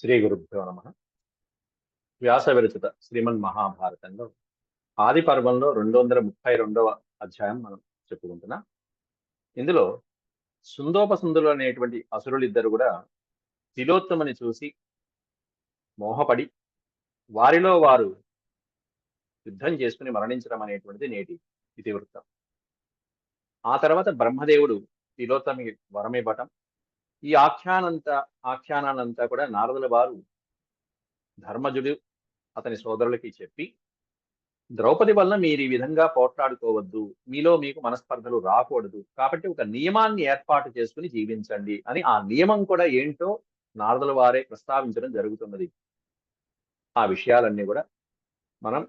శ్రీ గురుభ్యో నమ. వ్యాస విరచిత శ్రీమన్ మహాభారతంలో ఆది పర్వంలో 232వ అధ్యాయం మనం చెప్పుకుంటున్నాం. ఇందులో సుందోపసుందులు అనేటువంటి అసురులిద్దరు కూడా తిలోత్తమని చూసి మోహపడి వారిలో వారు యుద్ధం చేసుకుని మరణించడం అనేటువంటిది నేటి ఇతివృత్తం. ఆ తర్వాత బ్రహ్మదేవుడు తిలోత్తమికి వరమివ్వటం, ఈ ఆఖ్యానాలంతా కూడా నారదుల వారు ధర్మజుడు అతని సోదరులకి చెప్పి, ద్రౌపది వలన మీరు ఈ విధంగా పోట్లాడుకోవద్దు, మీలో మీకు మనస్పర్ధలు రాకూడదు, కాబట్టి ఒక నియమాన్ని ఏర్పాటు చేసుకుని జీవించండి అని ఆ నియమం కూడా ఏంటో నారదుల వారే ప్రస్తావించడం జరుగుతున్నది. ఆ విషయాలన్నీ కూడా మనం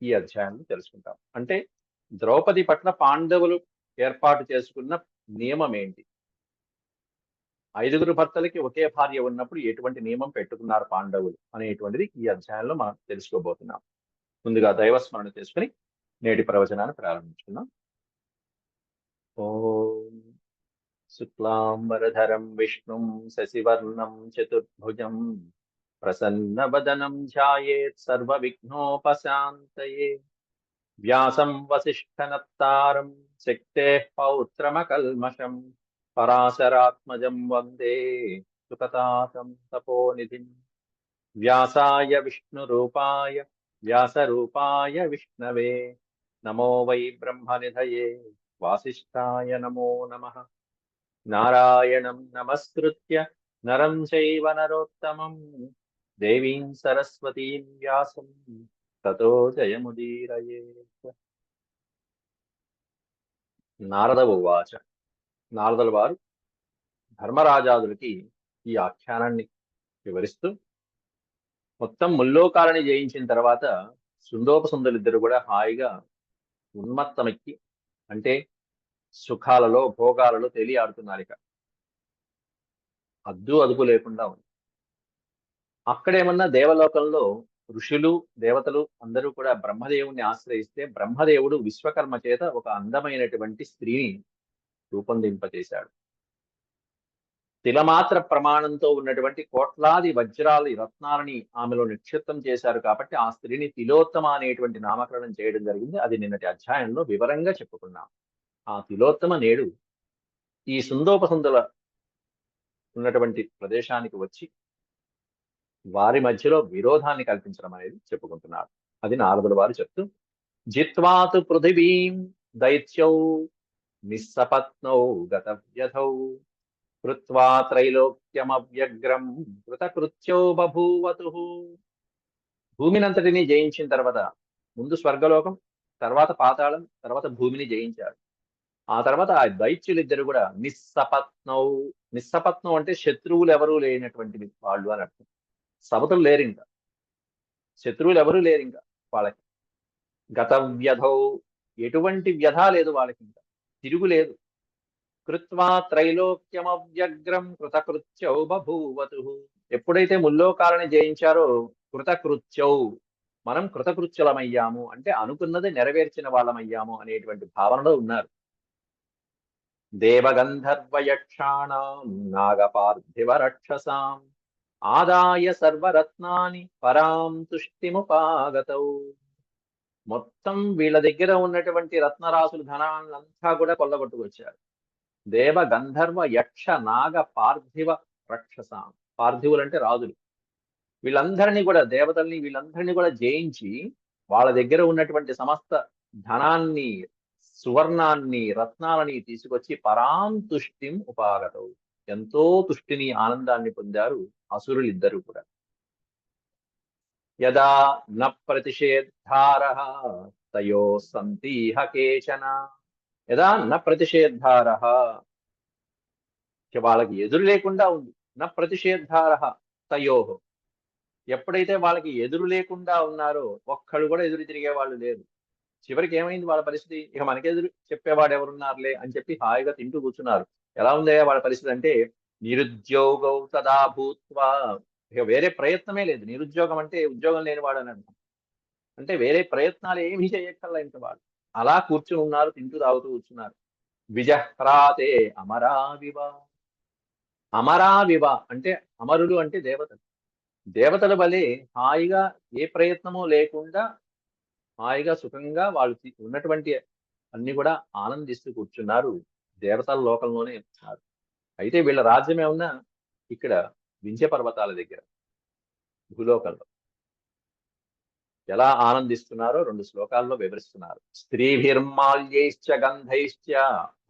ఈ అధ్యాయంలో తెలుసుకుంటాం. అంటే ద్రౌపది పట్ల పాండవులు ఏర్పాటు చేసుకున్న నియమం ఏంటి, 5గురు భర్తలకి ఒకే భార్య ఉన్నప్పుడు ఎటువంటి నియమం పెట్టుకున్నారు పాండవులు అనేటువంటిది ఈ అధ్యాయంలో మనం తెలుసుకోబోతున్నాం. ముందుగా దైవస్మరణ చేసుకుని నేటి ప్రవచనాన్ని ప్రారంభించుకుందాం. ఓం శుక్లాంబరధరం విష్ణుం శశివర్ణం చతుర్భుజం ప్రసన్నవదనం ధ్యాయేత్ సర్వవిఘ్నోపశాంతయే. వ్యాసం వసిష్ఠనప్తారం శక్తేః పౌత్రమకల్మషం పరాశరాత్మజం వందే సుఖతాతం తపోనిధిం. వ్యాసాయ విష్ణురూపాయ వ్యాసరూపాయ విష్ణవే నమో వై బ్రహ్మనిధయే వాసిష్ఠాయ నమో నమః. నారాయణం నమస్కృత్య నరం చైవ నరోత్తమం దేవీం సరస్వతీం వ్యాసం తతో జయముదీరయేత్. నారద ఉవాచ. నారదుల వారు ధర్మరాజాదులకి ఈ ఆఖ్యానాన్ని వివరిస్తూ, మొత్తం ముల్లోకాలని జయించిన తర్వాత సుందోపసుందులిద్దరు కూడా హాయిగా ఉన్మత్తమెక్కి, అంటే సుఖాలలో భోగాలలో తేలియాడుతున్నారు. ఇక అద్దు అదుపు లేకుండా ఉంది. అక్కడేమన్నా దేవలోకంలో ఋషులు దేవతలు అందరూ కూడా బ్రహ్మదేవుణ్ణి ఆశ్రయిస్తే, బ్రహ్మదేవుడు విశ్వకర్మ చేత ఒక అందమైనటువంటి స్త్రీని రూపొందింపచేశాడు. తిలమాత్ర ప్రమాణంతో ఉన్నటువంటి కోట్లాది వజ్రాలు రత్నాలని ఆమెలో నిక్షిప్తం చేశారు. కాబట్టి ఆ స్త్రీని తిలోత్తమ అనేటువంటి నామకరణం చేయడం జరిగింది. అది నిన్నటి అధ్యాయంలో వివరంగా చెప్పుకున్నాం. ఆ తిలోత్తమ నేడు ఈ సుందోపసుందుల ఉన్నటువంటి ప్రదేశానికి వచ్చి వారి మధ్యలో విరోధాన్ని కల్పించడం అనేది చెప్పుకుంటున్నారు. అది నారదుల వారు చెప్తూ, జిత్వాతు పృథివీం దైత్యౌ నిస్సపత్నౌ గతవ్యథౌ కృత్వా త్రైలోక్యమవ్యగ్రం కృతకృత్యో బభూవతు. భూమినంతటిని జయించిన తర్వాత ముందు స్వర్గలోకం, తర్వాత పాతాళం, తర్వాత భూమిని జయించారు. ఆ తర్వాత ఆ దైత్యులిద్దరు కూడా నిస్సపత్నౌ. నిస్సపత్నం అంటే శత్రువులు ఎవరూ లేనటువంటి వాళ్ళు అని అర్థం. సపతులు లేరు, ఇంకా శత్రువులు ఎవరూ లేరు ఇంకా వాళ్ళకి. గతవ్యధౌ, ఎటువంటి వ్యధ లేదు వాళ్ళకి, ఇంకా తిరుగులేదు. కృత్వా త్రైలోక్యమవ్యగ్రం కృతకృత్యౌ బభూవతు. ఎప్పుడైతే ముల్లోకాలని జయించారో కృతకృత్యౌ, మనం కృతకృత్యులమయ్యాము అంటే అనుకున్నది నెరవేర్చిన వాళ్ళమయ్యాము అనేటువంటి భావనలో ఉన్నారు. దేవగంధర్వయక్షాణాం నాగపార్థివ రక్షసాం ఆదాయ సర్వరత్నాని పరాం తుష్టిముపాగతౌ. మొత్తం వీళ్ళ దగ్గర ఉన్నటువంటి రత్నరాసులు ధనాన్నంతా కూడా కొల్లగొట్టుకొచ్చారు. దేవ గంధర్వ యక్ష నాగ పార్థివ రక్షసాం. పార్థివులు అంటే రాజులు. వీళ్ళందరినీ కూడా, దేవతల్ని వీళ్ళందరినీ కూడా జయించి వాళ్ళ దగ్గర ఉన్నటువంటి సమస్త ధనాన్ని, సువర్ణాన్ని, రత్నాలని తీసుకొచ్చి పరాం తుష్టిం ఉపాగతౌ, ఎంతో తుష్టిని, ఆనందాన్ని పొందారు అసురులిద్దరూ కూడా. యదా న ప్రతిషేద్ధారః తయో సంతీహ కేచన. యదా న ప్రతిషేద్ధారః, వాళ్ళకి ఎదురు లేకుండా ఉంది. న ప్రతిషేద్ధారః తయోః, ఎప్పుడైతే వాళ్ళకి ఎదురు లేకుండా ఉన్నారో ఒక్కడు కూడా ఎదురు తిరిగే వాళ్ళు లేరు. చివరికి ఏమైంది వాళ్ళ పరిస్థితి, ఇక మనకెదురు చెప్పేవాడు ఎవరున్నారులే అని చెప్పి హాయిగా తింటూ కూర్చున్నారు. ఎలా ఉందయ్యా వాళ్ళ పరిస్థితి అంటే, నిరుద్యోగౌ తదా భూత్వా. ఇక వేరే ప్రయత్నమే లేదు. నిరుద్యోగం అంటే ఉద్యోగం లేనివాడు అని అర్థం. అంటే వేరే ప్రయత్నాలు ఏమీ చేయక్కర్లా ఇంక వాళ్ళు. అలా కూర్చుని ఉన్నారు, తింటూ తాగుతూ కూర్చున్నారు. విజహ్రాతే అమరావివ. అమరావివ అంటే అమరులు అంటే దేవతలు. దేవతల వలె హాయిగా ఏ ప్రయత్నమూ లేకుండా హాయిగా సుఖంగా వాళ్ళు ఉన్నటువంటి అన్ని కూడా ఆనందిస్తూ కూర్చున్నారు. దేవతల లోకంలోనే ఉన్నారు. అయితే వీళ్ళ రాజ్యం ఏమన్నా ఇక్కడ వింధ్య పర్వతాల దగ్గర భూలోకంలో ఎలా ఆనందిస్తున్నారో 2 శ్లోకాల్లో వివరిస్తున్నారు. స్త్రీభిర్మాల్యైశ్చ గంధైశ్చ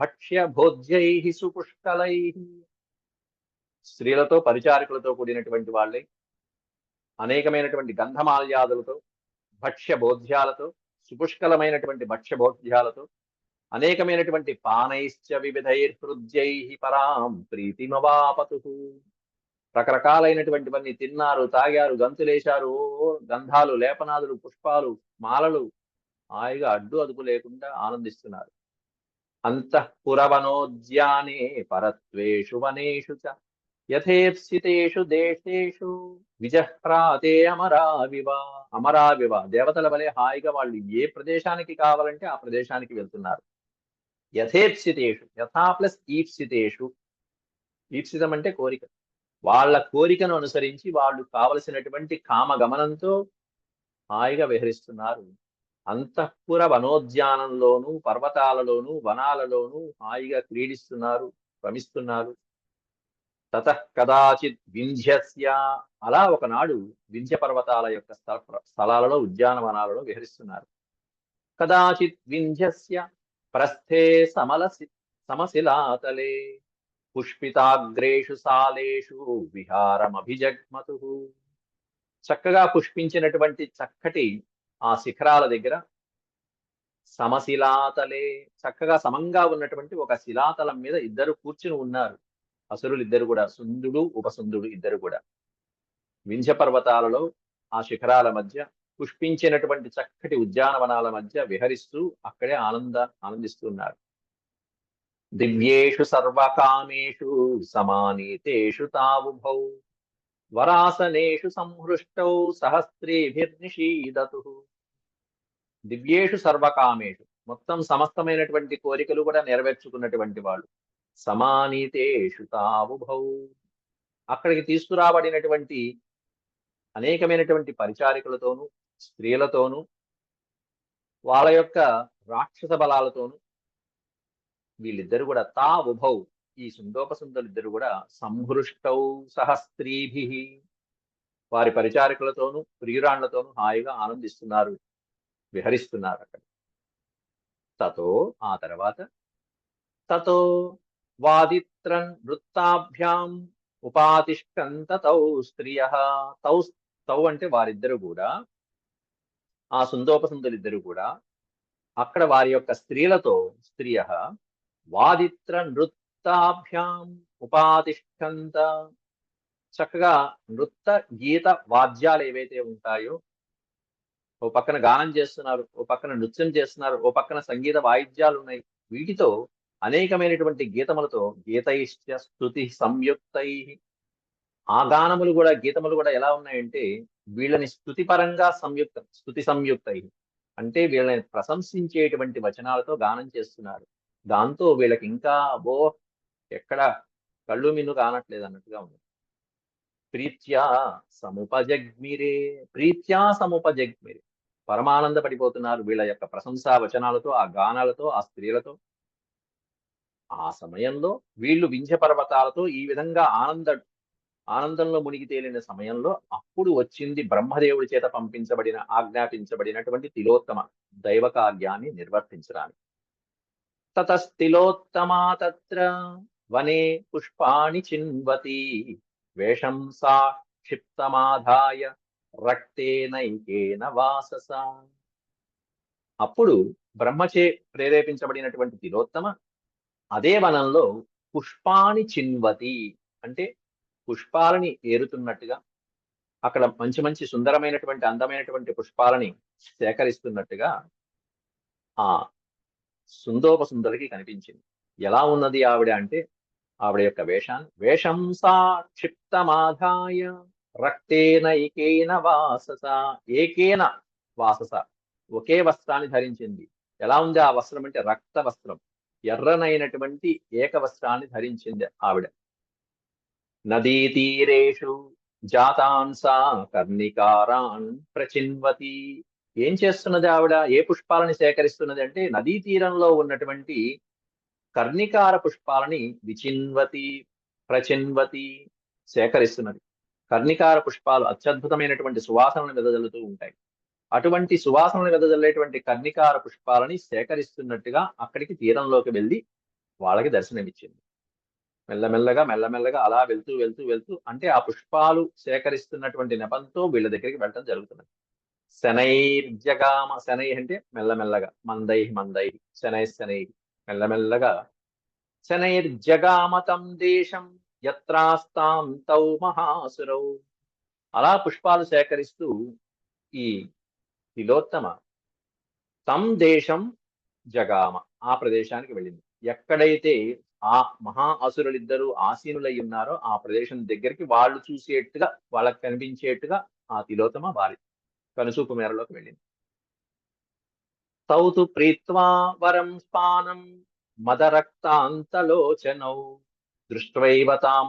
భక్ష్య భోజ్యైః సుపుష్కలైః. స్త్రీలతో పరిచారికులతో కూడినటువంటి వాళ్ళే అనేకమైనటువంటి గంధమాల్యాదులతో భక్ష్య భోజ్యాలతో సుపుష్కలమైనటువంటి భక్ష్య భోజ్యాలతో అనేకమైనటువంటి పానైశ్చ వివిధైర్హృద్యైః పరాం ప్రీతిమవాపతు. రకరకాలైనటువంటివన్నీ తిన్నారు, తాగారు, గంతులేశారు, గంధాలు, లేపనాదులు, పుష్పాలు, మాలలు హాయిగా అడ్డు అదుపు లేకుండా ఆనందిస్తున్నారు. అంతఃపురవనోద్యానే పరత్వేషు వనేషు చ యథేప్సితేషు దేశేషు విజహ్రాతే అమరావివ. అమరావివ దేవతల వలె హాయిగా వాళ్ళు ఏ ప్రదేశానికి కావాలంటే ఆ ప్రదేశానికి వెళ్తున్నారు. యథేప్సితేషు, యథా ప్లస్ ఈప్సితేషు. ఈప్సితం అంటే కోరిక. వాళ్ళ కోరికను అనుసరించి వాళ్ళు కావలసినటువంటి కామగమనంతో హాయిగా విహరిస్తున్నారు. అంతఃపుర వనోద్యానంలోను, పర్వతాలలోను, వనాలలోను హాయిగా క్రీడిస్తున్నారు, రమిస్తున్నారు. తతః కదాచిత్ వింధ్యస్య. అలా ఒకనాడు వింధ్య పర్వతాల యొక్క స్థలాలలో, ఉద్యానవనాలలో విహరిస్తున్నారు. కదాచిత్ వింధ్యస్య ప్రస్థే సమశిలాతలే పుష్పితాగ్రేషు సాలేషు విహారమభిజగ్మతు. చక్కగా పుష్పించినటువంటి చక్కటి ఆ శిఖరాల దగ్గర సమశిలాతలే, చక్కగా సమంగా ఉన్నటువంటి ఒక శిలాతలం మీద ఇద్దరు కూర్చుని ఉన్నారు. అసురులు ఇద్దరు కూడా, సుందుడు ఉపసుందుడు ఇద్దరు కూడా వింధ్య పర్వతాలలో ఆ శిఖరాల మధ్య పుష్పించినటువంటి చక్కటి ఉద్యానవనాల మధ్య విహరిస్తూ అక్కడే ఆనందిస్తున్నారు. దివ్యేషు సర్వకామేషు సమానీతేషు తావుభౌ వరాసనేషు సంహృష్టౌ సహస్త్రీభిర్నిషీదతు. దివ్యేషు సర్వకామేషు, మొత్తం సమస్తమైనటువంటి కోరికలు కూడా నెరవేర్చుకున్నటువంటి వాళ్ళు. సమానీతేషు తావుభౌ, అక్కడికి తీసుకురాబడినటువంటి అనేకమైనటువంటి పరిచారికులతోనూ స్త్రీలతోనూ వాళ్ళ యొక్క రాక్షస బలాలతోనూ వీళ్ళిద్దరు కూడా తావుభౌ, ఈ సుందోపసుందరిద్దరు కూడా సంహృష్టౌ సహస్త్రీభి, వారి పరిచారికులతోనూ ప్రియురాళ్లతోనూ హాయిగా ఆనందిస్తున్నారు, విహరిస్తున్నారు అక్కడ. తతో, ఆ తర్వాత తతో వాదిత్రన్ వృత్తాభ్యాం ఉపాతిష్టంత తౌ స్త్రియః. తౌ తౌ అంటే వారిద్దరు కూడా, ఆ సుందోపసుందరిద్దరు కూడా అక్కడ వారి యొక్క స్త్రీలతో, స్త్రియః వాదిత్ర నృత్తాభ్యాం ఉపాతిష్టంత, చక్కగా నృత్త గీత వాద్యాలు ఏవైతే ఉంటాయో, ఓ పక్కన గానం చేస్తున్నారు, ఓ పక్కన నృత్యం చేస్తున్నారు, ఓ పక్కన సంగీత వాయిద్యాలు ఉన్నాయి. వీటితో అనేకమైనటువంటి గీతములతో, గీతైశ్చ స్తుతి సంయుక్తై, ఆ గానములు కూడా, గీతములు కూడా ఎలా ఉన్నాయంటే వీళ్ళని స్తుతిపరంగా స్తుతి సంయుక్తై, అంటే వీళ్ళని ప్రశంసించేటువంటి వచనాలతో గానం చేస్తున్నారు. దాంతో వీళ్ళకి ఇంకా అబో ఎక్కడ కళ్ళు మిన్ను కానట్లేదు అన్నట్టుగా ఉంది. ప్రీత్యా సముపజగ్మిరే, ప్రీత్యా సముపజగ్మిరే, పరమానంద పడిపోతున్నారు వీళ్ళ యొక్క ప్రశంసా వచనాలతో, ఆ గానాలతో, ఆ స్త్రీలతో. ఆ సమయంలో వీళ్ళు వింధ్య పర్వతాలతో ఈ విధంగా ఆనందంలో మునిగి తేలిన సమయంలో అప్పుడు వచ్చింది బ్రహ్మదేవుడి చేత ఆజ్ఞాపించబడినటువంటి తిలోత్తమ దైవ కార్యాన్ని నిర్వర్తించడానికి. తతస్తిలోత్తమా తత్ర వనే పుష్పాణి చిన్వతి వేషం సా క్షిప్తమాధాయ రక్తేనైకేన వాసస. అప్పుడు బ్రహ్మచే ప్రేరేపించబడినటువంటి తిలోత్తమ అదే వనంలో పుష్పాణి చిన్వతి, అంటే పుష్పాలని ఏరుతున్నట్టుగా, అక్కడ మంచి మంచి సుందరమైనటువంటి అందమైనటువంటి పుష్పాలని సేకరిస్తున్నట్టుగా ఆ సుందరికి కనిపించింది. ఎలా ఉన్నది ఆవిడ అంటే, ఆవిడ యొక్క వేషం సా క్షిప్తమాధాయ రక్తేన ఏకేన వాసస. ఏకేన వాసస, ఒకే వస్త్రాన్ని ధరించింది. ఎలా ఉంది ఆ వస్త్రం అంటే రక్త వస్త్రం, ఎర్రనైనటువంటి ఏక వస్త్రాన్ని ధరించింది ఆవిడ. నదీ తీరేషు జాతాన్సా కర్ణికారాన్ ప్రచిన్వతి. ఏం చేస్తున్నది ఆవిడ? ఏ పుష్పాలని సేకరిస్తున్నది అంటే నదీ తీరంలో ఉన్నటువంటి కర్ణికార పుష్పాలని విచిన్వతి, ప్రచిన్వతి సేకరిస్తున్నది. కర్ణికార పుష్పాలు అత్యద్భుతమైనటువంటి సువాసనలు వెదజల్లుతూ ఉంటాయి. అటువంటి సువాసనలు వెదజల్లేటువంటి కర్ణికార పుష్పాలని సేకరిస్తున్నట్టుగా అక్కడికి తీరంలోకి వెళ్ళి వాళ్ళకి దర్శనమిచ్చింది. మెల్లమెల్లగా మెల్లమెల్లగా అలా వెళ్తూ వెళ్తూ వెళ్తూ అంటే ఆ పుష్పాలు సేకరిస్తున్నటువంటి నెపంతో వీళ్ళ దగ్గరికి వెళ్ళటం జరుగుతున్నది. శనైర్జగామ, శనై అంటే మెల్లమెల్లగా, మందై మందై, శనై శనై మెల్లమెల్లగా శనైర్జగామతం దేశం యత్రాస్తాం తౌ మహాసురౌ. అలా పుష్పాలు సేకరిస్తూ ఈ తిలోత్తమ తం దేశం జగామ, ఆ ప్రదేశానికి వెళ్ళింది. ఎక్కడైతే ఆ మహా అసురులిద్దరూ ఆసీనులై ఉన్నారో ఆ ప్రదేశం దగ్గరికి వాళ్ళు చూసేట్టుగా, వాళ్ళకి కనిపించేట్టుగా ఆ తిలోత్తమ వారి కనుసూపు మేరలోకి వెళ్ళింది. తౌతు ప్రీత్వా వరం స్పానం మదరక్తాంతలోచనౌ దృష్ట్వైవ తాం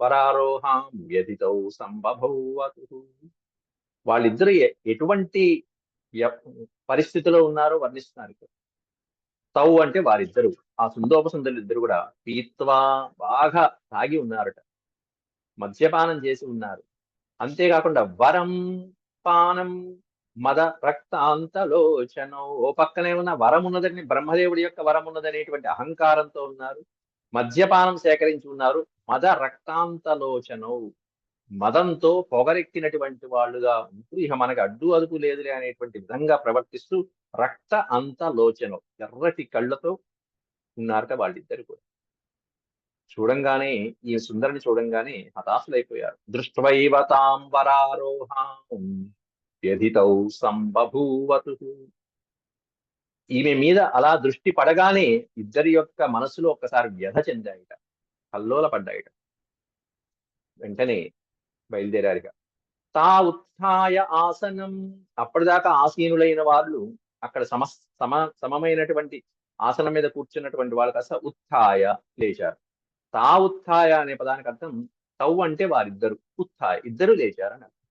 వరారోహాం వ్యధితౌ సంబభూవతు. వాళ్ళిద్దరు ఎటువంటి పరిస్థితిలో ఉన్నారో వర్ణిస్తున్నారు ఇక్కడ. తౌ అంటే వారిద్దరు, ఆ సుందోపసుందరులు ఇద్దరు కూడా పీత్వా బాగా తాగి ఉన్నారట, మద్యపానం చేసి ఉన్నారు. అంతేకాకుండా వరం పానం మద రక్తాంతలోచనం, ఓ పక్కనే ఉన్న వరం ఉన్నదని, బ్రహ్మదేవుడి యొక్క వరం ఉన్నదనేటువంటి అహంకారంతో ఉన్నారు. మద్యపానం సేకరించి ఉన్నారు. మద రక్తాంతలోచనం, మదంతో పొగరెక్కినటువంటి వాళ్ళుగా ఉంటూ ఇక మనకి అడ్డు అదుపు లేదులే అనేటువంటి విధంగా ప్రవర్తిస్తూ రక్త అంతలోచనం, ఎర్రటి కళ్ళతో ఉన్నారట వాళ్ళిద్దరు కూడా. చూడంగానే, ఈ సుందరిని చూడంగానే హతాశులైపోయారు. దృష్ట్వైవ తాం వరారోహాం వ్యధితౌ సంబభూవతు. ఈమె మీద అలా దృష్టి పడగానే ఇద్దరి యొక్క మనసులో ఒక్కసారి వ్యధ చెందాయిట, కల్లోల పడ్డాయిట. వెంటనే బయలుదేరారుగా. తా ఉత్థాయ ఆసనం, అప్పటిదాకా ఆసీనులైన వాళ్ళు అక్కడ సమమైనటువంటి ఆసనం మీద కూర్చున్నటువంటి వాళ్ళు కాస్త ఉత్థాయ లేచారు. తా ఉత్థాయ అనే పదానికి అర్థం తౌ అంటే వారిద్దరు, ఉత్థాయ ఇద్దరు లేచారని అర్థం.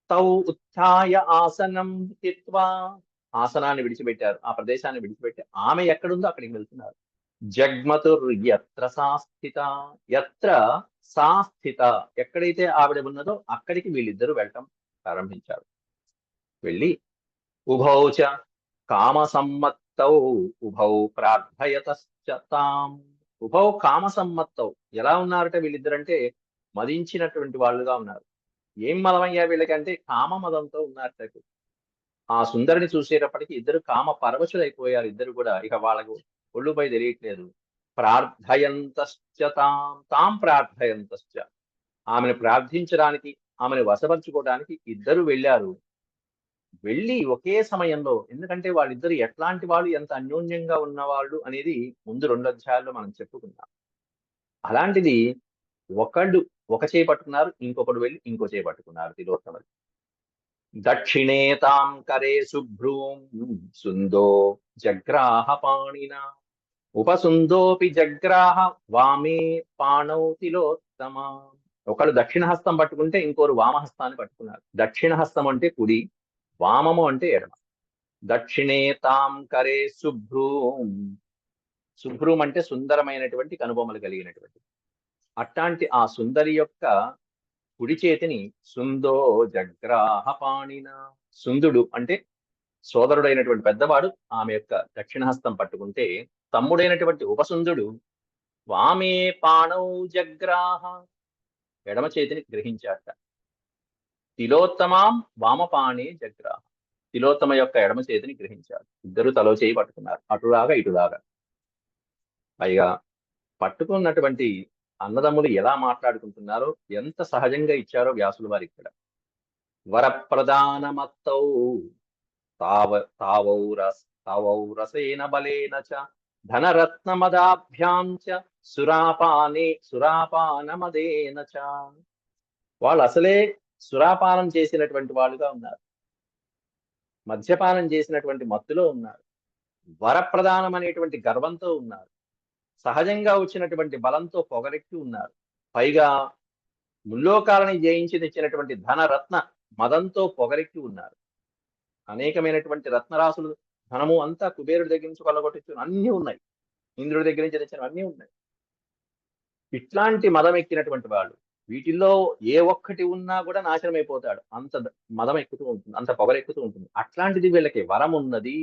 తౌ ఉత్థాయ ఆసనం హిత్వా, ఆసనాన్ని విడిచిపెట్టారు, ఆ ప్రదేశాన్ని విడిచిపెట్టి ఆమె ఎక్కడుందో అక్కడికి వెళ్తున్నారు. జగ్మతుర్ యత్ర సా స్థిత, యత్ర సా స్థిత, ఎక్కడైతే ఆవిడ ఉన్నదో అక్కడికి వీళ్ళిద్దరూ వెళ్ళటం ప్రారంభించారు. వెళ్ళి ఉభౌచ కామ సమ్మత్తౌ ఉభౌ ప్రార్థయతశ్చ తాం. ఉభౌ కామ సమ్మత్తౌ, ఎలా ఉన్నారట వీళ్ళిద్దరంటే మదించినటువంటి వాళ్ళుగా ఉన్నారు. ఏం మదమయ్యా వీళ్ళకంటే కామ మదంతో ఉన్నారట. ఆ సుందరిని చూసేటప్పటికి ఇద్దరు కామ పరవశులైపోయారు. ఇద్దరు కూడా ఇక వాళ్ళకు ఒళ్ళుపై తెలియట్లేదు. ప్రార్థయంతశ్చ తాం ప్రార్థయంతశ్చ, ఆమెను ప్రార్థించడానికి, ఆమెను వశపరుచుకోవడానికి ఇద్దరు వెళ్ళారు. వెళ్ళి ఒకే సమయంలో, ఎందుకంటే వాళ్ళిద్దరు ఎట్లాంటి వాళ్ళు, ఎంత అన్యోన్యంగా ఉన్నవాళ్ళు అనేది ముందు 2 అధ్యాయాల్లో మనం చెప్పుకున్నాం. అలాంటిది ఒకళ్ళు ఒక చేయి పట్టుకున్నారు, ఇంకొకడు వెళ్ళి ఇంకో చేయి పట్టుకున్నారు తిలోత్తమలు. దక్షిణే తాం కరే శుభ్రూం సుందో జగ్రాహ పాణినా ఉపసుందోపి జగ్రాహ వామే పాణౌ తిలోత్తమ. ఒకళ్ళు దక్షిణ హస్తం పట్టుకుంటే ఇంకోరు వామహస్తాన్ని పట్టుకున్నారు. దక్షిణ హస్తం అంటే కుడి, వామము అంటే ఎడమ. దక్షిణే తాం కరే శుభ్రూం, శుభ్రూం అంటే సుందరమైనటువంటి కనుబొమ్మలు కలిగినటువంటి, అట్లాంటి ఆ సుందరి యొక్క కుడి చేతిని సుందో జగ్రాహ పాణిన, సుందుడు అంటే సోదరుడైనటువంటి పెద్దవాడు ఆమె యొక్క దక్షిణహస్తం పట్టుకుంటే, తమ్ముడైనటువంటి ఉపసుందుడు వామే పాణౌ జగ్రాహ, ఎడమ చేతిని గ్రహించాట. తిలోత్తమాం వామపాణే జగ్రాహ, తిలోత్తమ యొక్క ఎడమ చేతిని గ్రహించాడు. ఇద్దరు తలో చేయి పట్టుకున్నారు, అటులాగా ఇటులాగా. పైగా పట్టుకున్నటువంటి అన్నదమ్ములు ఎలా మాట్లాడుకుంటున్నారో, ఎంత సహజంగా ఇచ్చారో వ్యాసుల వారు ఇక్కడ. వరప్రదానమత్తౌ తావౌ రసేన బలేన చ ధనరత్నమదాభ్యాం చ సురాపానమదేన చ. వాళ్ళు అసలే సురాపానం చేసినటువంటి వాళ్ళుగా ఉన్నారు, మద్యపానం చేసినటువంటి మత్తులో ఉన్నారు, వరప్రదానం అనేటువంటి గర్వంతో ఉన్నారు, సహజంగా వచ్చినటువంటి బలంతో పొగరెక్కి ఉన్నారు. పైగా ముల్లోకాలని జయించి తెచ్చినటువంటి ధనరత్న మదంతో పొగరెక్కి ఉన్నారు. అనేకమైనటువంటి రత్నరాశులు, ధనము అంతా కుబేరుడి దగ్గర నుంచి కొల్లగొట్టించు అన్నీ ఉన్నాయి. ఇంద్రుడి దగ్గర నుంచి తెచ్చినవి అన్నీ ఉన్నాయి. ఇట్లాంటి మదం ఎక్కినటువంటి వాళ్ళు వీటిల్లో ఏ ఒక్కటి ఉన్నా కూడా నాశనం అయిపోతాడు. అంత మదం ఎక్కుతూ ఉంటుంది, అంత పొగరెక్కుతూ ఉంటుంది. అట్లాంటిది వీళ్ళకి వరం ఉన్నది,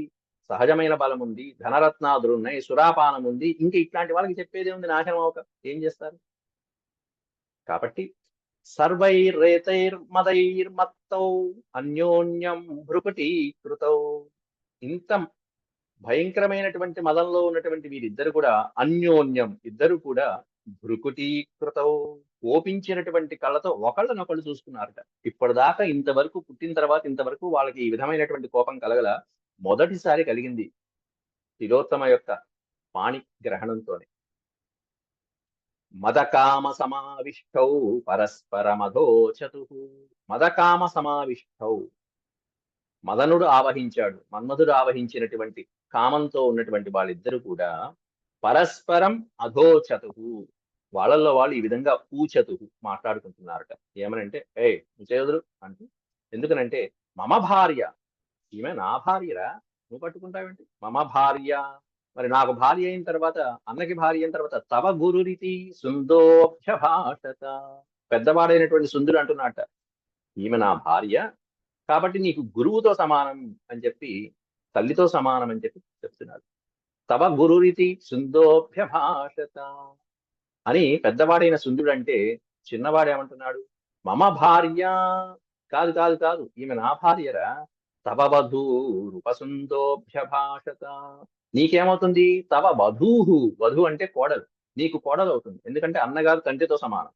సహజమైన బలం ఉంది, ధనరత్నాదులు ఉన్నాయి, సురాపానం ఉంది. ఇంకా ఇట్లాంటి వాళ్ళకి చెప్పేది ఉంది నాశనం అవక ఏం చేస్తారు? కాబట్టి సర్వైరేతైర్మదైర్మత్తౌ అన్యోన్యం భృకుటీకృతౌ. ఇంత భయంకరమైనటువంటి మదంలో ఉన్నటువంటి వీరిద్దరు కూడా అన్యోన్యం, ఇద్దరు కూడా భృకుటీకృతౌ, కోపించినటువంటి కళ్ళతో ఒకళ్ళనొకళ్ళు చూసుకున్నారట. ఇప్పటిదాకా ఇంతవరకు పుట్టిన తర్వాత ఇంతవరకు వాళ్ళకి ఈ విధమైనటువంటి కోపం కలగల. మొదటిసారి కలిగింది తిలోత్తమ యొక్క పాణి గ్రహణంతోనే. మదకామ సమావిష్టౌ పరస్పరమధోచతు. మదకామ సమావిష్టౌ, మదనుడు ఆవహించాడు, మన్మధుడు ఆవహించినటువంటి కామంతో ఉన్నటువంటి వాళ్ళిద్దరూ కూడా పరస్పరం అధోచతు, వాళ్ళల్లో వాళ్ళు ఈ విధంగా ఊచతు మాట్లాడుకుంటున్నారట. ఏమనంటే నువ్వు చేయదురు అంటూ. ఎందుకనంటే మమ భార్య, ఈమె నా భార్యరా, నువ్వు పట్టుకుంటావేంటి? మమ భార్య, మరి నాకు భార్య అయిన తర్వాత, అన్నకి భార్య అయిన తర్వాత తవ గురురితి సుందోభ్యభాషత. పెద్దవాడైనటువంటి సుందుడు అంటున్నట్ట, ఈమె నా భార్య కాబట్టి నీకు గురువుతో సమానం అని చెప్పి, తల్లితో సమానం అని చెప్పి చెప్తున్నాడు. తవ గురురితి సుందోభ్యభాషత అని పెద్దవాడైన సుందుడు అంటే, చిన్నవాడు ఏమంటున్నాడు? మమ భార్య, కాదు కాదు కాదు, ఈమె నా భార్యరా. తవ వధూరుపసుందోభ్యభాషత, నీకేమవుతుంది? తవ వధూహు, వధు అంటే కోడలు, నీకు కోడలు అవుతుంది. ఎందుకంటే అన్నగారు తండ్రితో సమానం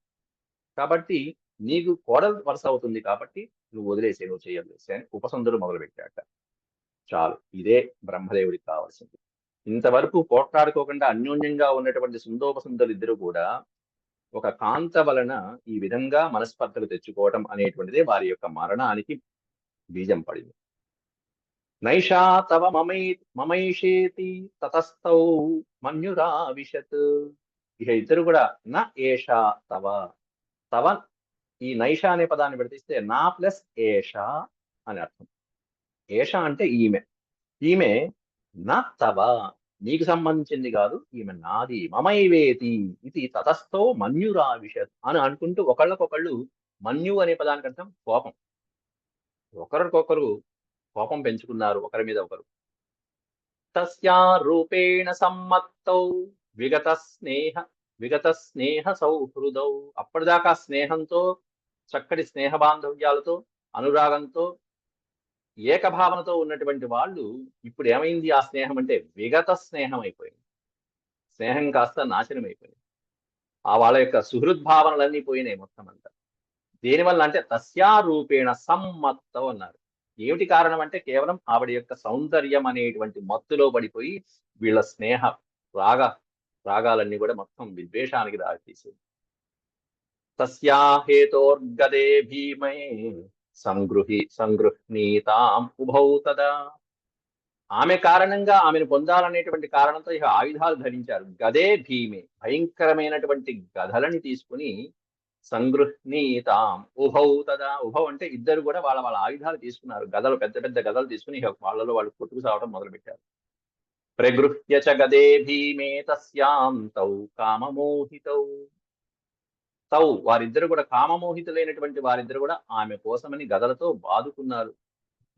కాబట్టి నీకు కోడలు వరుస అవుతుంది. కాబట్టి నువ్వు వదిలేసే, నువ్వు చేయలేసే అని ఉపసందులు మొదలుపెట్టాట. చాలు, ఇదే బ్రహ్మదేవుడికి కావాల్సింది. ఇంతవరకు పోట్లాడుకోకుండా అన్యోన్యంగా ఉన్నటువంటి సుందోపసుందరు ఇద్దరు కూడా ఒక కాంత వలన ఈ విధంగా మనస్పర్ధలు తెచ్చుకోవటం అనేటువంటిదే వారి యొక్క మరణానికి బీజం పడింది. నైషా తవ మమైషేతి తతస్థౌ మన్యురావిశత్. ఇక ఇద్దరు కూడా నా ఏషా తవ, తవ ఈ నైష అనే పదాన్ని పెడితే నా ప్లస్ ఏష అని అర్థం. ఏష అంటే ఈమె, ఈమె నా తవ, నీకు సంబంధించింది కాదు, ఈమె నాది. మమైవేతి ఇది తతస్థో మన్యురావిశత్ అని అనుకుంటూ ఒకళ్ళకొకళ్ళు, మన్యు అనే పదానికి అర్థం కోపం, ఒకరికొకరు కోపం పెంచుకున్నారు ఒకరి మీద ఒకరు. తస్యా రూపేణ సమ్మత్తౌ విగత స్నేహ సౌహృదౌ. అప్పటిదాకా స్నేహంతో, చక్కటి స్నేహ బాంధవ్యాలతో, అనురాగంతో, ఏకభావనతో ఉన్నటువంటి వాళ్ళు ఇప్పుడు ఏమైంది? ఆ స్నేహం అంటే విగత స్నేహం అయిపోయింది. స్నేహం కాస్త నాశనం అయిపోయింది. ఆ వాళ్ళ యొక్క సుహృద్భావనలన్నీ పోయినాయి మొత్తం అంతా. దేనివల్ల అంటే తస్యా రూపేణ సమ్మత్తౌ అన్నారు. ఏమిటి కారణం అంటే కేవలం ఆవిడ యొక్క సౌందర్యం అనేటువంటి మత్తులో పడిపోయి వీళ్ళ స్నేహ రాగాలన్నీ కూడా మొత్తం విద్వేషానికి దారితీసింది. తస్యా హేతోర్గదే భీమే సంగృహ్ణీతాం ఉభౌ తదా. ఆమె కారణంగా, ఆమెను పొందాలనేటువంటి కారణంతో ఇక ఆయుధాలు ధరించారు. గదే భీమే, భయంకరమైనటువంటి గదలని తీసుకుని, సంగృహ్ణీతాం ఉభౌ తదా. ఉభౌ అంటే ఇద్దరు కూడా వాళ్ళ వాళ్ళ ఆయుధాలు తీసుకున్నారు. గదలు, పెద్ద పెద్ద గదలు తీసుకుని ఇక వాళ్ళలో వాళ్ళు కొట్టుకు సావడం మొదలుపెట్టారు. ప్రగృహ్య చ గదే భీమే తస్యాం తౌ కామమోహితౌ. తౌ వారిద్దరు కూడా కామమోహితులైనటువంటి వారిద్దరు కూడా ఆమె కోసమని గదలతో బాదుకున్నారు.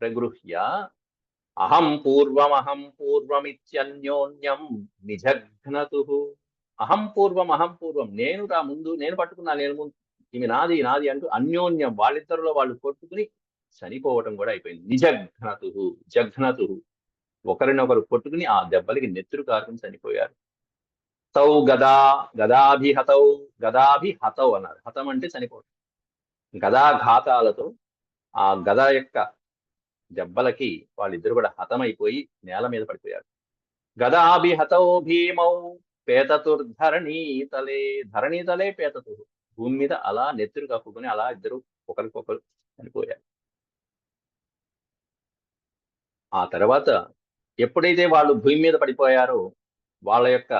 ప్రగృహ్య అహం పూర్వమిత్యన్యోన్యం నిజఘ్నతు. అహం పూర్వం, నేను రా ముందు, నేను పట్టుకున్నా, నేను ముందు, ఈమె నాది నాది అంటూ అన్యోన్యం వాళ్ళిద్దరిలో వాళ్ళు కొట్టుకుని చనిపోవటం కూడా అయిపోయింది. జఘ్నతు, ఒకరినొకరు కొట్టుకుని ఆ దెబ్బలకి నెత్తురు కారుకుని చనిపోయారు. తౌ గదాభిహతౌ అన్నారు. హతం అంటే చనిపోవటం. గదాఘాతాలతో ఆ గద యొక్క దెబ్బలకి వాళ్ళిద్దరు కూడా హతమైపోయి నేల మీద పడిపోయారు. గదాభిహతౌ భీమౌ పేతతుర్ధరణీతలే. ధరణీతలే పేతతు, భూమి మీద అలా నెత్తురు కప్పుకొని అలా ఇద్దరు ఒకరికొకరు చనిపోయారు. ఆ తర్వాత ఎప్పుడైతే వాళ్ళు భూమి మీద పడిపోయారో వాళ్ళ యొక్క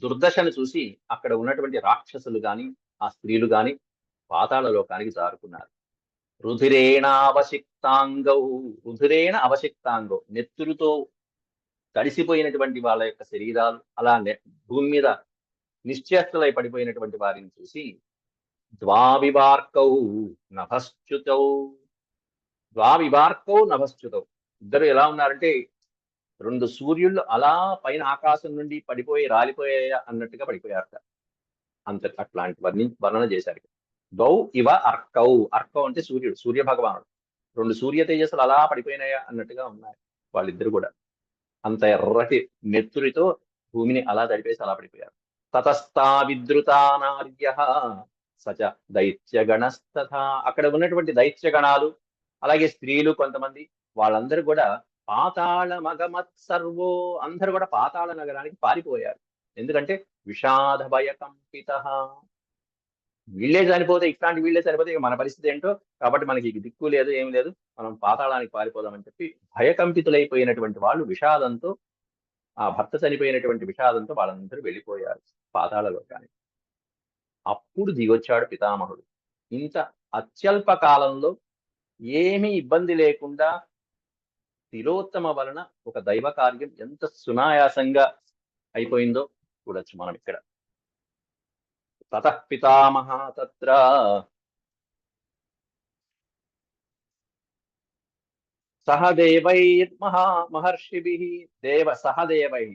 దుర్దశను చూసి అక్కడ ఉన్నటువంటి రాక్షసులు గాని, ఆ స్త్రీలు గాని పాతాళ లోకానికి జారుకున్నారు. రుధిరేణావశిక్తాంగౌ, రుధిరేణ అవశిక్తాంగౌ, నెత్తురుతో తడిసిపోయినటువంటి వాళ్ళ యొక్క శరీరాలు అలా భూమి మీద నిశ్చేష్టలై పడిపోయినటువంటి వారిని చూసి ద్వావివార్కౌ నభశ్చుతౌ, ద్వావివార్కౌ నభశ్చుతౌ, ఇద్దరు ఎలా ఉన్నారంటే 2 సూర్యుళ్ళు అలా పైన ఆకాశం నుండి పడిపోయి రాలిపోయాయా అన్నట్టుగా పడిపోయారట. అట్లాంటి వర్ణన చేశారు. గౌ ఇవ అర్కౌ, అర్కౌ అంటే సూర్యుడు, సూర్య భగవానుడు. 2 సూర్య తేజస్సులు అలా పడిపోయినాయా అన్నట్టుగా ఉన్నాయి వాళ్ళిద్దరు కూడా. అంత ఎర్రటి నెత్తురితో భూమిని అలా తడిపేసి అలా పడిపోయారు. తతస్థా విద్రుతా నార్య సచ దైత్యగణస్తథా, అక్కడ ఉన్నటువంటి దైత్యగణాలు అలాగే స్త్రీలు కొంతమంది వాళ్ళందరూ కూడా పాతాళ మగమత్ సర్వో, అందరూ కూడా పాతాళ నగరానికి పారిపోయారు. ఎందుకంటే విషాద భయకంపిత, వీళ్ళే చనిపోతే, ఇట్లాంటి వీళ్ళే చనిపోతే మన పరిస్థితి ఏంటో, కాబట్టి మనకి దిక్కు లేదు ఏం లేదు, మనం పాతాళానికి పారిపోదామని చెప్పి భయకంపితులైపోయినటువంటి వాళ్ళు విషాదంతో, ఆ భర్త చనిపోయినటువంటి విషాదంతో వాళ్ళందరూ వెళ్ళిపోయారు పాతాళ లోకానికి. అప్పుడు దిగొచ్చాడు పితామహుడు. ఇంత అత్యల్ప కాలంలో ఏమీ ఇబ్బంది లేకుండా తిలోత్తమ వలన ఒక దైవ కార్యం ఎంత సునాయాసంగా అయిపోయిందో చూడొచ్చు మనం ఇక్కడ. తతః పితామహ తత్ర మహర్షిభిః, సహదేవై,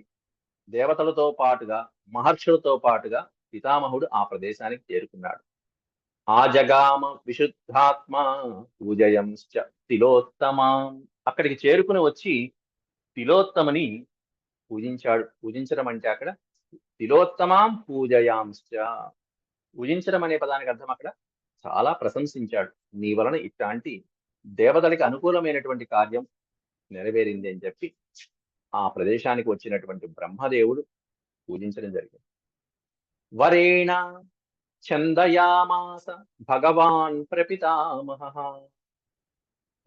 దేవతలతో పాటుగా మహర్షులతో పాటుగా పితామహుడు ఆ ప్రదేశానికి చేరుకున్నాడు. ఆ జగామ విశుద్ధాత్మ పూజయంశ్చ తిలోత్తమాం, అక్కడికి చేరుకుని వచ్చి తిలోత్తమని పూజించాడు. పూజించడం అంటే అక్కడ తిలోత్తమాం పూజయాంశ్చ, పూజించడం అనే పదానికి అర్థం అక్కడ చాలా ప్రశంసించాడు. నీ వలన ఇట్లాంటి దేవతలకి అనుకూలమైనటువంటి కార్యం నెరవేరింది అని చెప్పి ఆ ప్రదేశానికి వచ్చినటువంటి బ్రహ్మదేవుడు పూజించడం జరిగింది. వరేణ ఛందయామాస భగవాన్ ప్రపితామహ,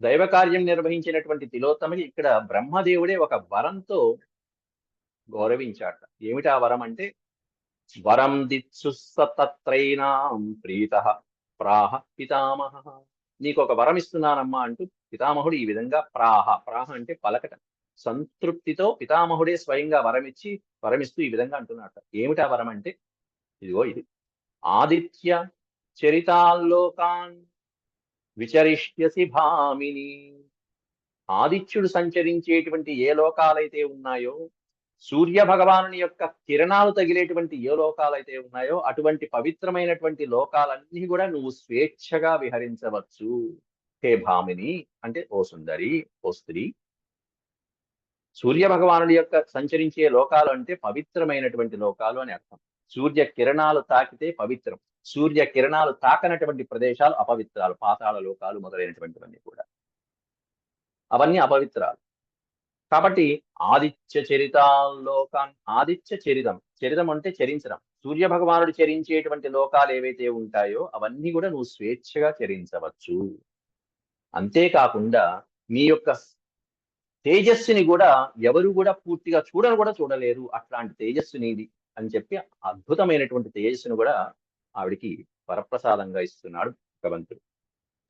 దైవ కార్యం నిర్వహించినటువంటి తిలోత్తమకి ఇక్కడ బ్రహ్మదేవుడే ఒక వరంతో గౌరవించాట. ఏమిటి ఆ వరం అంటే, వరం దిత్సు సతత్రైనాం ప్రీతః ప్రాహ పితామహ, నీకు ఒక వరం ఇస్తున్నానమ్మా అంటూ పితామహుడు ఈ విధంగా ప్రాహ, ప్రాహ అంటే పలకట, సంతృప్తితో పితామహుడే స్వయంగా వరమిస్తూ ఈ విధంగా అంటున్నట్ట. ఏమిటి ఆ వరం అంటే, ఇదిగో ఇది, ఆదిత్య చరితాల్లోకాన్ విచరిష్యసి భామిని, ఆదిత్యుడు సంచరించేటువంటి ఏ లోకాలైతే ఉన్నాయో, సూర్య భగవానుని యొక్క కిరణాలు తగిలేటువంటి ఏ లోకాలైతే ఉన్నాయో అటువంటి పవిత్రమైనటువంటి లోకాలన్నీ కూడా నువ్వు స్వేచ్ఛగా విహరించవచ్చు. హే భామిని అంటే ఓ సుందరి, ఓ స్త్రీ. సూర్య భగవానుడి యొక్క సంచరించే లోకాలు అంటే పవిత్రమైనటువంటి లోకాలు అని అర్థం. సూర్య కిరణాలు తాకితే పవిత్రం, సూర్య కిరణాలు తాకనటువంటి ప్రదేశాలు అపవిత్రాలు, పాతాళ లోకాలు మొదలైనటువంటివన్నీ కూడా అవన్నీ అపవిత్రాలు. కాబట్టి ఆదిత్య చరితాల్లోకాన్, ఆదిత్య చరితం, చరితం అంటే చరించడం, సూర్య భగవానుడు చరించేటువంటి లోకాలు ఏవైతే ఉంటాయో అవన్నీ కూడా నువ్వు స్వేచ్ఛగా చరించవచ్చు. అంతేకాకుండా నీ యొక్క తేజస్సుని కూడా ఎవరు కూడా పూర్తిగా చూడలేరు, అట్లాంటి తేజస్సు నీది అని చెప్పి అద్భుతమైనటువంటి తేజస్సును కూడా ఆవిడికి వరప్రసాదంగా ఇస్తున్నాడు భగవంతుడు.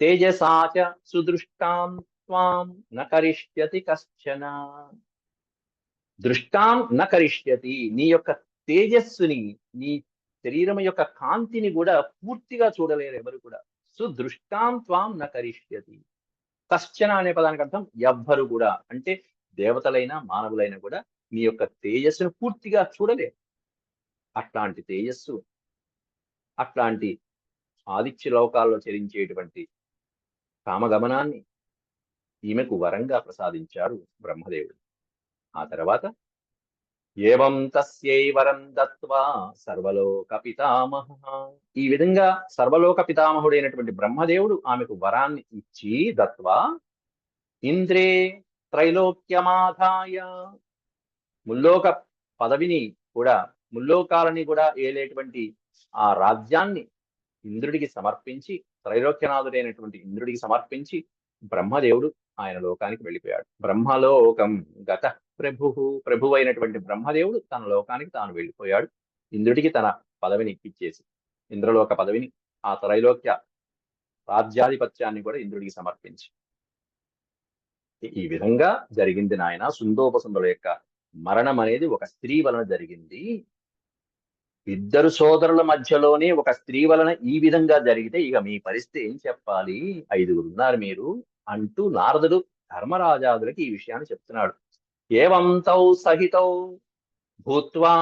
తేజసాచ సుదృష్టాం త్వాం న కరిష్యతి కశ్చన, దృష్టాం న కరిష్యతి, నీ యొక్క తేజస్సుని, నీ శరీరం యొక్క కాంతిని కూడా పూర్తిగా చూడలేరు ఎవరు కూడా. సుదృష్టాం త్వాం న కరిష్యతి, కశ్చన అనే పదానికి అర్థం ఎవ్వరు కూడా, అంటే దేవతలైనా మానవులైనా కూడా నీ యొక్క తేజస్సును పూర్తిగా చూడలేరు. అట్లాంటి తేజస్సు, అట్లాంటి ఆదిత్య లోకాల్లో చరించేటువంటి కామగమనాన్ని ఈమెకు వరంగా ప్రసాదించాడు బ్రహ్మదేవుడు. ఆ తర్వాత ఏవం తస్యై వరం దత్వా సర్వలోక పితామహ, ఈ విధంగా సర్వలోక పితామహుడైనటువంటి బ్రహ్మదేవుడు ఆమెకు వరాన్ని ఇచ్చి, దత్వా ఇంద్రే త్రైలోక్యమాధాయ, ముల్లోక పదవిని కూడా, ముల్లోకాలని కూడా ఏలేటువంటి ఆ రాజ్యాన్ని ఇంద్రుడికి సమర్పించి, త్రైలోక్యనాథుడైనటువంటి ఇంద్రుడికి సమర్పించి బ్రహ్మదేవుడు ఆయన లోకానికి వెళ్ళిపోయాడు. బ్రహ్మలోకం గత ప్రభు అయినటువంటి బ్రహ్మదేవుడు తన లోకానికి తాను వెళ్ళిపోయాడు. ఇంద్రుడికి తన పదవిని ఇప్పించేసి, ఇంద్రలోక పదవిని ఆ త్రైలోక్య రాజ్యాధిపత్యాన్ని కూడా ఇంద్రుడికి సమర్పించి. ఈ విధంగా జరిగింది నాయన. సుందోపసుందుల యొక్క మరణం అనేది ఒక స్త్రీ వలన జరిగింది. ఇద్దరు సోదరుల మధ్యలోనే ఒక స్త్రీ వలన ఈ విధంగా జరిగితే ఇక మీ పరిస్థితి ఏం చెప్పాలి? 5గురు ఉన్నారు మీరు అంటూ నారదుడు ధర్మరాజాదులకి ఈ విషయాన్ని చెప్తున్నాడు. ఏవం తౌ సహితౌ భూత్వా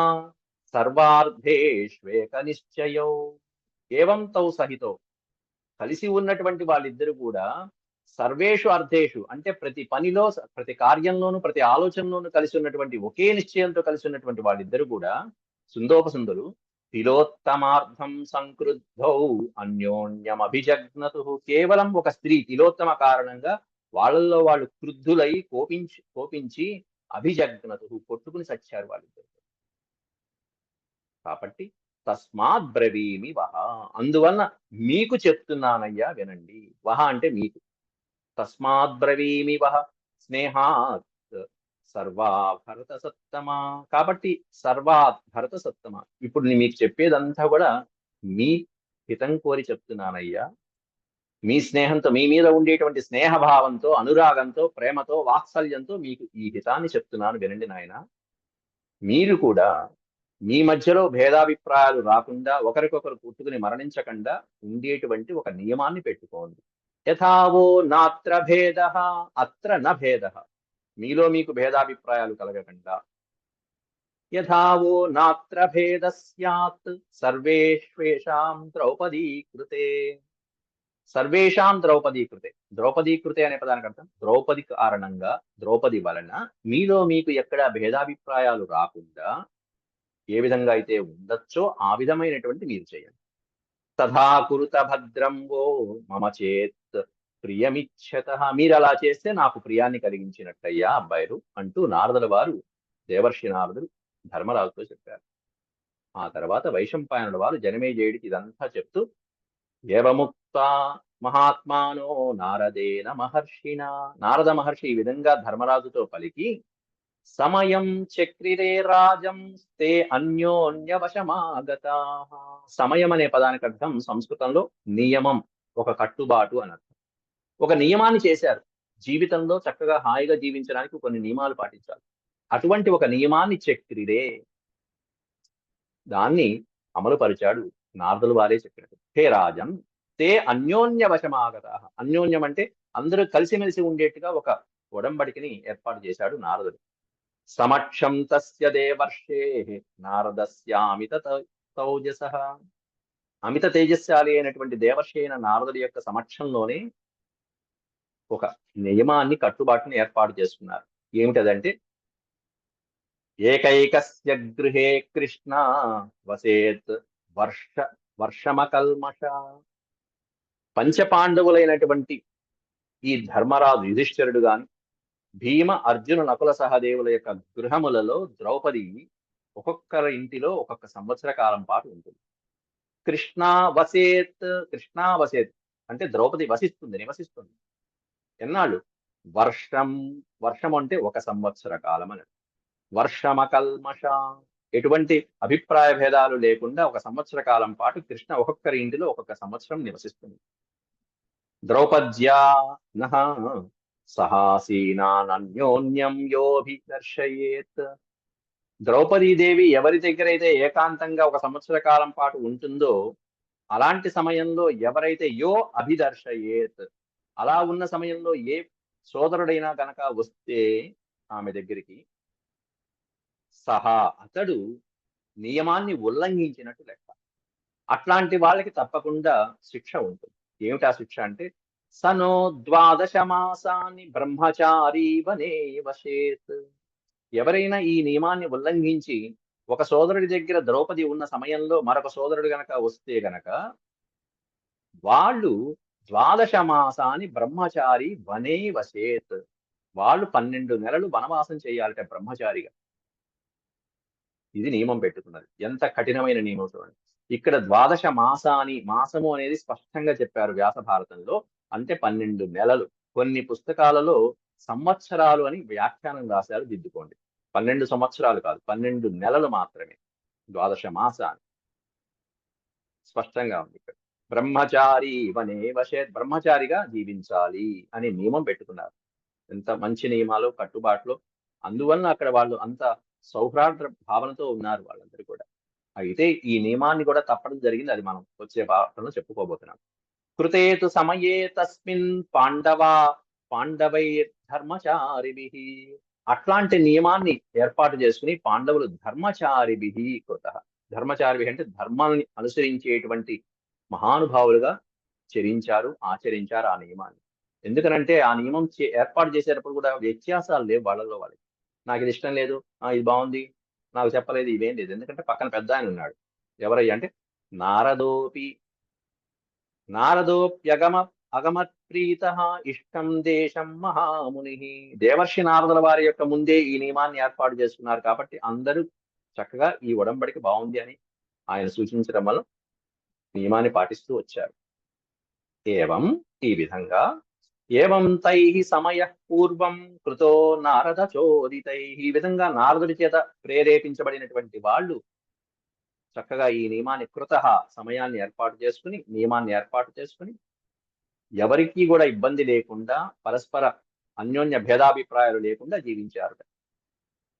సర్వార్థేష్వేక నిశ్చయౌ. ఏవం తౌ సహితౌ, కలిసి ఉన్నటువంటి వాళ్ళిద్దరు కూడా సర్వేషు అర్థేషు అంటే ప్రతి పనిలో, ప్రతి కార్యంలోనూ, ప్రతి ఆలోచనలోనూ కలిసి ఉన్నటువంటి, ఒకే నిశ్చయంతో కలిసి ఉన్నటువంటి వాళ్ళిద్దరు కూడా సుందోపసుందులు తిలోత్తమార్థం సంక్రుద్ధౌ అన్యోన్యమభిజగ్నతు. కేవలం ఒక స్త్రీ తిలోత్తమ కారణంగా వాళ్ళల్లో వాళ్ళు క్రుద్ధులై కోపించి అభిజగ్నతు కొట్టుకుని సచ్చారు వాళ్ళిద్దరు. కాబట్టి తస్మాత్ బ్రవీమి వహ, అందువలన మీకు చెప్తున్నానయ్యా వినండి. వహ అంటే మీకు. తస్మాత్ బ్రవీమి వహ స్నేహాత్ సర్వా భరత సత్తమ. కాబట్టి సర్వాత్ భరత సత్తమ. ఇప్పుడు నేను మీకు చెప్పేదంతా కూడా మీ హితం కోరి చెప్తున్నానయ్యా. మీ స్నేహంతో, మీ మీద ఉండేటువంటి స్నేహభావంతో, అనురాగంతో, ప్రేమతో, వాత్సల్యంతో మీకు ఈ హితాన్ని చెప్తున్నాను వినండి నాయన. మీరు కూడా మీ మధ్యలో భేదాభిప్రాయాలు రాకుండా, ఒకరికొకరు పుట్టుకుని మరణించకుండా ఉండేటువంటి ఒక నియమాన్ని పెట్టుకోండి. యథావో నాత్ర భేద అత్ర న భేద. మీలో మీకు భేదాభిప్రాయాలు కలగకుండా. యథావో నాత్ర భేద స్యాత్ సర్వేషాం ద్రౌపదీ కృతే. సర్వేషాం ద్రౌపదీ కృతే. ద్రౌపదీ కృతే అనే పదానికి అర్థం ద్రౌపది కారణంగా, ద్రౌపది వలన మీలో మీకు ఎక్కడ భేదాభిప్రాయాలు రాకుండా ఏ విధంగా అయితే ఉండొచ్చో ఆ విధమైనటువంటి మీరు చేయండి. తథా కురుత భద్రం వో మమ చేత్ ప్రియమిచ్చత. మీరు అలా చేస్తే నాకు ప్రియాన్ని కలిగించినట్టయ్యా అబ్బాయిలు అంటూ నారదుల వారు, దేవర్షి నారదుడు ధర్మరాజుతో చెప్పారు. ఆ తర్వాత వైశంపాయనుల వారు జనమేజయుడికి ఇదంతా చెప్తూ ఏవముక్త మహాత్మానో నారదేన మహర్షిణ. నారద మహర్షి ఈ విధంగా ధర్మరాజుతో పలికి సమయం చక్రిరే రాజం తే అన్యోన్యవశమాగతా. సమయం అనే పదానికి అర్థం సంస్కృతంలో నియమం, ఒక కట్టుబాటు అని అర్థం. ఒక నియమాన్ని చేశారు. జీవితంలో చక్కగా హాయిగా జీవించడానికి కొన్ని నియమాలు పాటించాలి. అటువంటి ఒక నియమాన్ని చక్రిరే, దాన్ని అమలుపరిచాడు నారదులు వారే చెప్పినట్టు. హే రాజం తే అన్యోన్యవశమాగత. అన్యోన్యం అంటే అందరూ కలిసిమెలిసి ఉండేట్టుగా ఒక ఒడంబడికని ఏర్పాటు చేశాడు నారదుడు. సమక్షం తస్య దేవర్షే నారదస్యామిత తౌజస. అమిత తేజస్శాలి అయినటువంటి దేవర్షి అయిన నారదుడి యొక్క సమక్షంలోనే ఒక నియమాన్ని, కట్టుబాటుని ఏర్పాటు చేసుకున్నారు. ఏమిటదంటే ఏకైకస్య గృహే కృష్ణ వసేత్ వర్షమకల్మష. పంచపాండవులైనటువంటి ఈ ధర్మరాజు యుధిష్ఠిరుడు గాని, భీమ అర్జున నకుల సహదేవుల యొక్క గృహములలో ద్రౌపది ఒక్కొక్కరి ఇంటిలో ఒక్కొక్క సంవత్సర కాలం పాటు ఉంటుంది. కృష్ణా వసేత్, కృష్ణా వసేత్ అంటే ద్రౌపది వసిస్తుంది, నివసిస్తుంది. ఎన్నాళ్ళు? వర్షం, వర్షం అంటే ఒక సంవత్సర కాలం అని. వర్షమకల్మష, ఎటువంటి అభిప్రాయ భేదాలు లేకుండా ఒక సంవత్సర కాలం పాటు కృష్ణ ఒక్కొక్కరి ఇంటిలో ఒక్కొక్క సంవత్సరం నివసిస్తుంది. ద్రౌపద్యా నః సహాసీనాన్యోన్యం యోభిదర్శయేత్. ద్రౌపదీదేవి ఎవరి దగ్గరైతే ఏకాంతంగా ఒక సంవత్సర కాలం పాటు ఉంటుందో అలాంటి సమయంలో ఎవరైతే అభిదర్శయేత్, అలా ఉన్న సమయంలో ఏ సోదరుడైనా గనక వస్తే ఆమె దగ్గరికి, సహా అతడు నియమాన్ని ఉల్లంఘించినట్టు లెక్క. అట్లాంటి వాళ్ళకి తప్పకుండా శిక్ష ఉంటుంది. ఏమిటా శిక్ష అంటే సనో 12 మాసాన్ని బ్రహ్మచారీ వనే వశేత్. ఎవరైనా ఈ నియమాన్ని ఉల్లంఘించి ఒక సోదరుడి దగ్గర ద్రౌపది ఉన్న సమయంలో మరొక సోదరుడు గనక వస్తే గనక వాళ్ళు 12 మాసాన్ని బ్రహ్మచారి వనే వశేత్, వాళ్ళు 12 నెలలు వనవాసం చేయాలట బ్రహ్మచారిగా. ఇది నియమం పెట్టుకున్నది. ఎంత కఠినమైన నియమం చూడండి. ఇక్కడ 12 మాసాని, మాసము అనేది స్పష్టంగా చెప్పారు వ్యాస భారతంలో. అంటే 12 నెలలు. కొన్ని పుస్తకాలలో సంవత్సరాలు అని వ్యాఖ్యానం రాశారు, దిద్దుకోండి. 12 సంవత్సరాలు కాదు, 12 నెలలు మాత్రమే. 12 మాసాలు స్పష్టంగా ఉంది ఇక్కడ. బ్రహ్మచారి వనే వశేత్, బ్రహ్మచారిగా జీవించాలి అని నియమం పెట్టుకున్నారు. ఎంత మంచి నియమాలు, కట్టుబాట్లు. అందువలన అక్కడ వాళ్ళు అంత సౌహార్ద భావనతో ఉన్నారు వాళ్ళందరూ కూడా. అయితే ఈ నియమాన్ని కూడా తప్పడం జరిగింది. అది మనం వచ్చే పాఠంలో చెప్పుకోబోతున్నాం. కృతేతు సమయే తస్మిన్ పాండవై ధర్మచారిభిః. అట్లాంటి నియమాన్ని ఏర్పాటు చేసుకుని పాండవులు ధర్మచారిభిః కృతః. ధర్మచారిభిః అంటే ధర్మాన్ని అనుసరించేటువంటి మహానుభావులుగా ఆచరించారు ఆ నియమాన్ని. ఎందుకనంటే ఆ నియమం ఏర్పాటు చేసేటప్పుడు కూడా వ్యత్యాసాలు లేవు వాళ్ళలో వాళ్ళకి. నాకు ఇది ఇష్టం లేదు, ఇది బాగుంది, నాకు చెప్పలేదు, ఇవేం లేదు. ఎందుకంటే పక్కన పెద్ద ఆయన ఉన్నాడు. ఎవరయ్యా అంటే నారదోపి నారదోప్యగమ అగమత్ప్రీత ఇష్టం దేశం మహాముని. దేవర్షి నారదుల వారి యొక్క ముందే ఈ నియమాన్ని ఏర్పాటు చేసుకున్నారు కాబట్టి అందరూ చక్కగా ఈ ఒడంబడిక బాగుంది అని ఆయన సూచించడం వల్ల నియమాన్ని పాటిస్తూ వచ్చారు. ఏవం ఈ విధంగా ఏవం తై సమయ పూర్వం కృతో నారద చోదితై. ఈ విధంగా నారదుడి చేత ప్రేరేపించబడినటువంటి వాళ్ళు చక్కగా ఈ నియమాన్ని సమయాన్ని ఏర్పాటు చేసుకుని నియమాన్ని ఏర్పాటు చేసుకుని ఎవరికీ కూడా ఇబ్బంది లేకుండా పరస్పర అన్యోన్య భేదాభిప్రాయాలు లేకుండా జీవించారు.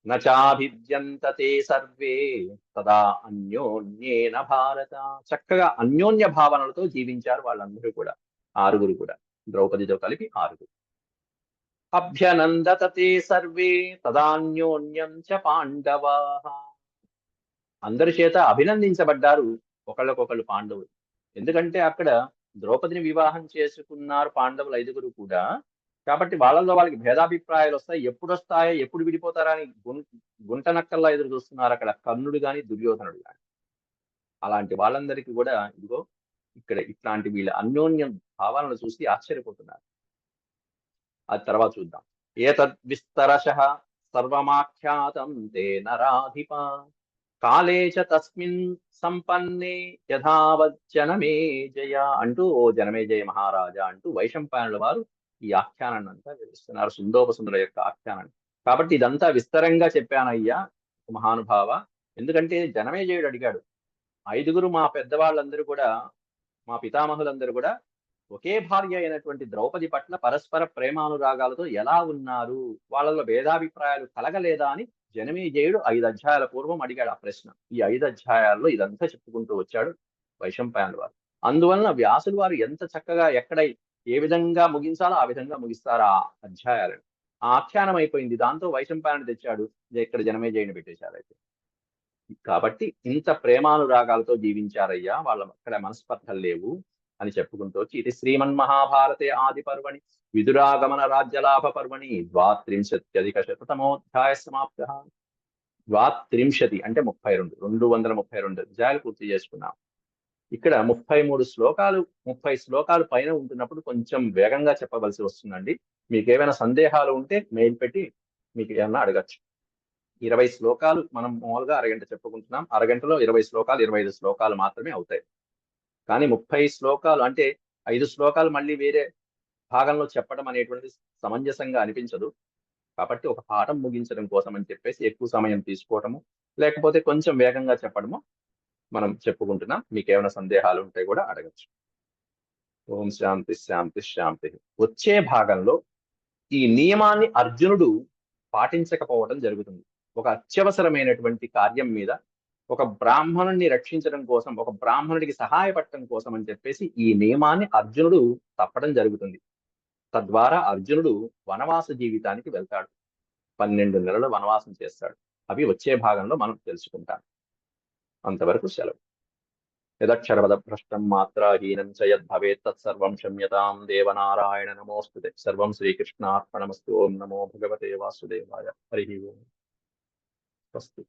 నచాభిద్యంతతే సర్వే తదా అన్యోన్యేన భారత. చక్కగా అన్యోన్య భావనలతో జీవించారు వాళ్ళందరూ కూడా, ఆరుగురు కూడా, ద్రౌపదితో కలిపి ఆరుగురు. అభ్యనందతే సర్వే తదాన్యోన్యం చ పాండవా. అందరి చేత అభినందించబడ్డారు ఒకళ్ళకొకళ్ళు పాండవులు. ఎందుకంటే అక్కడ ద్రౌపదిని వివాహం చేసుకున్నారు పాండవులు ఐదుగురు కూడా. కాబట్టి వాళ్ళలో వాళ్ళకి భేదాభిప్రాయాలు వస్తాయి. ఎప్పుడు వస్తాయో, ఎప్పుడు విడిపోతారా అని గుంట నక్కల్లా ఎదురు చూస్తున్నారు అక్కడ కర్ణుడు గాని, దుర్యోధనుడు గాని. అలాంటి వాళ్ళందరికీ కూడా ఇదిగో ఇక్కడ ఇట్లాంటి వీళ్ళ అన్యోన్యం భావాలను చూసి ఆశ్చర్యపోతున్నారు. అది తర్వాత చూద్దాం. ఏతద్విస్తరశః సర్వమాఖ్యాతం తే నరాధిప కాలే చ తస్మిన్ సంపన్నే యథావజ్జనమేజయ అంటూ, ఓ జనమేజయ మహారాజా అంటూ వైశంపాయనుల వారు ఈ ఆఖ్యానాన్ని అంతా వివరిస్తున్నారు, సుందోపసుందుల యొక్క ఆఖ్యానాన్ని. కాబట్టి ఇదంతా విస్తరంగా చెప్పానయ్యా మహానుభావ. ఎందుకంటే జనమేజయుడు అడిగాడు, ఐదుగురు మా పెద్దవాళ్ళందరూ కూడా, మా పితామహులందరూ కూడా ఒకే భార్య అయినటువంటి ద్రౌపది పట్ల పరస్పర ప్రేమానురాగాలతో ఎలా ఉన్నారు, వాళ్ళలో భేదాభిప్రాయాలు కలగలేదా అని జనమేజయుడు 5 అధ్యాయాల పూర్వం అడిగాడు ఆ ప్రశ్న. ఈ 5 అధ్యాయాల్లో ఇదంతా చెప్పుకుంటూ వచ్చాడు వైశంపాయనుల వారు. అందువలన వ్యాసుల వారు ఎంత చక్కగా ఎక్కడ ఏ విధంగా ముగించాలో ఆ విధంగా ముగిస్తారు ఆ అధ్యాయాలను. ఆ ఆఖ్యానం అయిపోయింది, దాంతో వైశంపాయనుడు తెచ్చాడు, ఇక్కడ జనమేజయుని పెట్టేశారు. అయితే కాబట్టి ఇంత ప్రేమానురాగాలతో జీవించారయ్యా, వాళ్ళ అక్కడ మనస్పర్ధలు లేవు అని చెప్పుకుంటూ వచ్చి, ఇది శ్రీమన్మహాభారతే ఆది పర్వణి విదురాగమన రాజ్యలాభ పర్వణి 32 సమాప్త. 32 అంటే 32, 232 అధ్యాయాలు పూర్తి చేసుకున్నాం. ఇక్కడ 33 శ్లోకాలు, 30 శ్లోకాలు పైన ఉంటున్నప్పుడు కొంచెం వేగంగా చెప్పవలసి వస్తుందండి. మీకు ఏమైనా సందేహాలు ఉంటే మెయిల్ పెట్టి మీకు ఏమన్నా అడగచ్చు. 20 శ్లోకాలు మనం మామూలుగా అరగంట చెప్పుకుంటున్నాం. అరగంటలో 20 శ్లోకాలు, 25 శ్లోకాలు మాత్రమే అవుతాయి. కానీ 30 శ్లోకాలు అంటే 5 శ్లోకాలు మళ్ళీ వేరే భాగంలో చెప్పడం అనేటువంటిది సమంజసంగా అనిపించదు. కాబట్టి ఒక పాఠం ముగించడం కోసం అని చెప్పేసి ఎక్కువ సమయం తీసుకోవటము, లేకపోతే కొంచెం వేగంగా చెప్పడము మనం చెప్పుకుంటున్నాం. మీకు ఏమైనా సందేహాలు ఉంటే కూడా అడగచ్చు. ఓం శాంతి శాంతి శాంతి. వచ్చే భాగంలో ఈ నియమాన్ని అర్జునుడు పాటించకపోవడం జరుగుతుంది. ఒక అత్యవసరమైనటువంటి కార్యం మీద, ఒక బ్రాహ్మణుడిని రక్షించడం కోసం, ఒక బ్రాహ్మణుడికి సహాయపడటం కోసం అని చెప్పేసి ఈ నియమాన్ని అర్జునుడు తప్పడం జరుగుతుంది. తద్వారా అర్జునుడు వనవాస జీవితానికి వెళ్తాడు. 12 నెలలు వనవాసం చేస్తాడు. అవి వచ్చే భాగంలో మనం తెలుసుకుంటాం. అంతవరకు సెలవు. యదక్షరపదభ్రష్టం మాత్రాహీనం చ యద్భవేత్ తత్సర్వం క్షమ్యతాం దేవనారాయణ నమోస్తుతే. సర్వం శ్రీకృష్ణార్పణమస్తు. ఓం నమో భగవతే వాసుదేవాయ. హరి ఓం. స్వస్తి.